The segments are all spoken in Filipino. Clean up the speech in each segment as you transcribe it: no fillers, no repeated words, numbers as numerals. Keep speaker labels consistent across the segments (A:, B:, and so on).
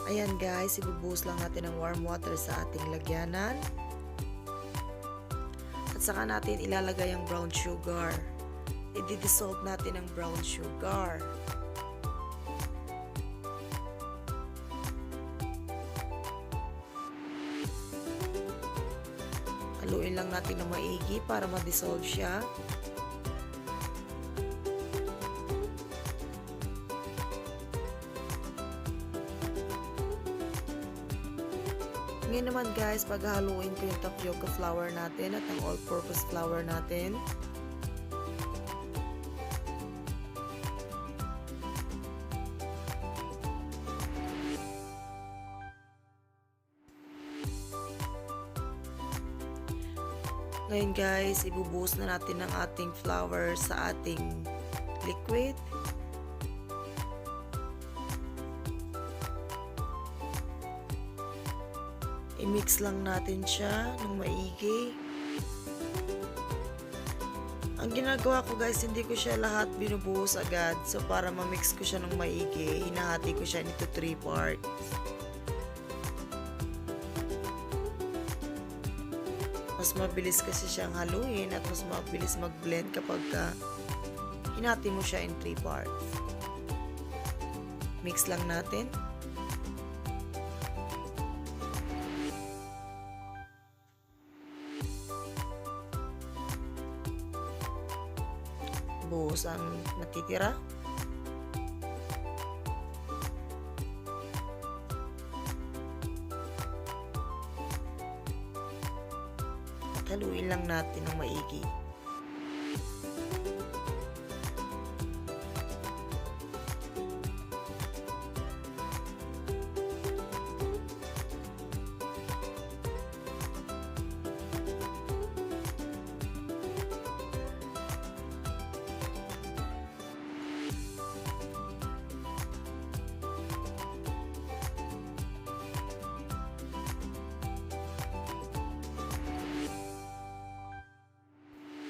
A: Ayan guys, ibubuhos lang natin ng warm water sa ating lagyanan. At saka natin ilalagay ang brown sugar. I-dissolve natin ang brown sugar. Haluin lang natin ng maigi para ma-dissolve siya. Ngayon naman guys, paghahaluin ko yung tapioca flour natin at ang all-purpose flour natin. Ngayon guys, ibubuhos na natin ang ating flour sa ating liquid. I-mix lang natin siya ng maigi. Ang ginagawa ko guys, hindi ko siya lahat binubuhos agad. So para ma-mix ko siya ng maigi, hinahati ko siya into 3 parts. Mas mabilis kasi siyang haluin at mas mabilis mag-blend kapag hinati mo siya in 3 parts. Mix lang natin. Buhos ang natitira. At haluin lang natin ng maigi.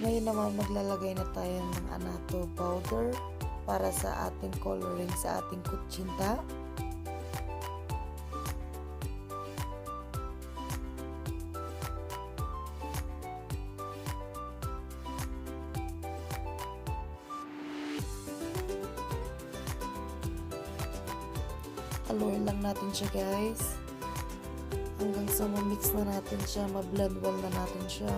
A: Ngayon naman maglalagay na tayo ng anato powder para sa ating coloring sa ating kutsinta. Haluin lang natin siya guys. Hanggang sa ma-mix na natin siya, ma-blend well na natin siya.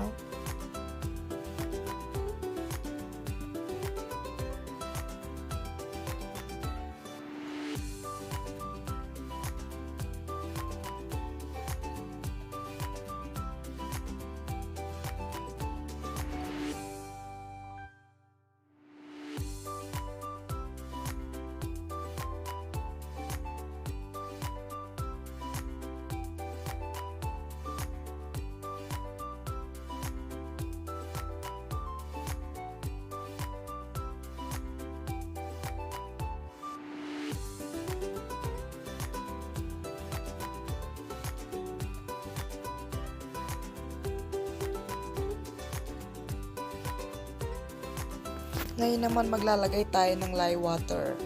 A: Ngayon naman maglalagay tayo ng lye water.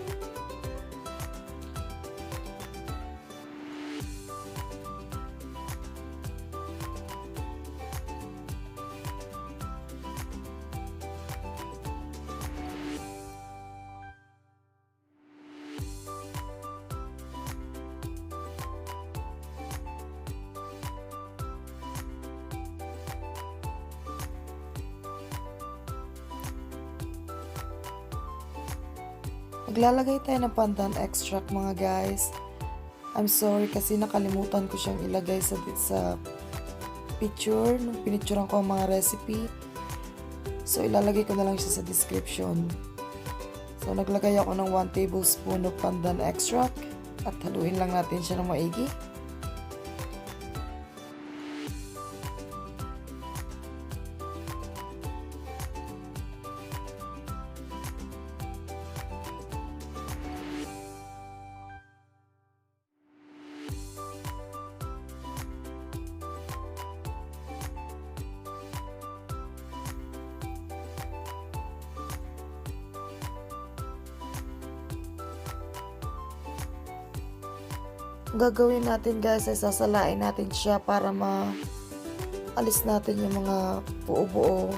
A: Maglalagay tayo ng pandan extract mga guys. I'm sorry kasi nakalimutan ko siyang ilagay sa picture nung pinicturean ko ang mga recipe. So ilalagay ko na lang siya sa description. So naglagay ako ng 1 tablespoon of pandan extract at haluin lang natin siya ng maigi. Ang gagawin natin guys ay sasalain natin siya para maalis natin yung mga buo-buo.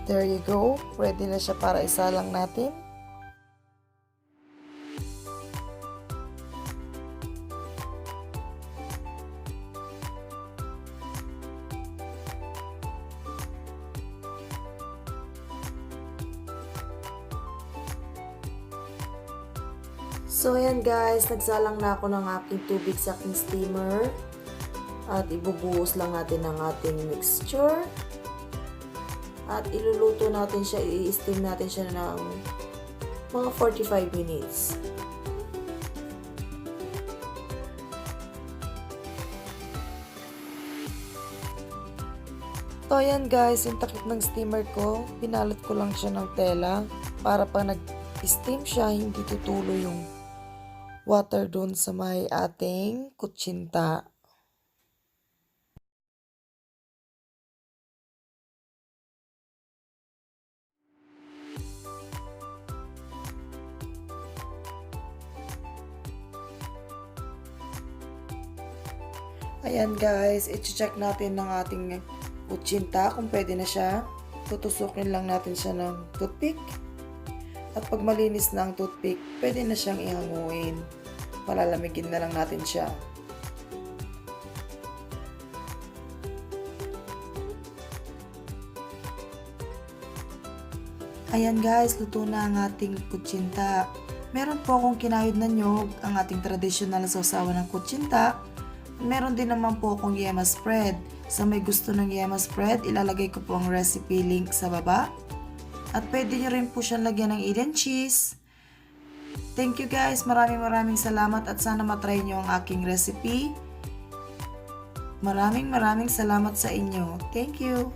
A: There you go. Ready na siya para isalang natin. So ayan guys, nagsalang na ako ng aking tubig sa aking steamer. At ibubuhos lang natin ang ating mixture. At iluluto natin siya, i-steam natin siya ng mga 45 minutes. So ayan guys, yung takip ng steamer ko, pinalot ko lang siya ng tela para pa nag-steam siya, hindi tutulo yung water doon sa may ating kutsinta. Ayan guys, i-check natin ng ating kutsinta kung pwede na siya. Tutusukin lang natin siya ng toothpick. At pag malinis na ang toothpick, pwede na siyang ihanguin. Palalamigin na lang natin siya. Ayan guys, luto na ang ating kutsinta. Meron po akong kinayod na nyog, ang ating traditional na sausawan ng kutsinta. Meron din naman po akong yema spread. Sa may gusto ng yema spread, ilalagay ko po ang recipe link sa baba. At pwede nyo rin po siyang lagyan ng Eden cheese. Thank you guys, maraming salamat at sana matry nyo ang aking recipe. Maraming salamat sa inyo. Thank you.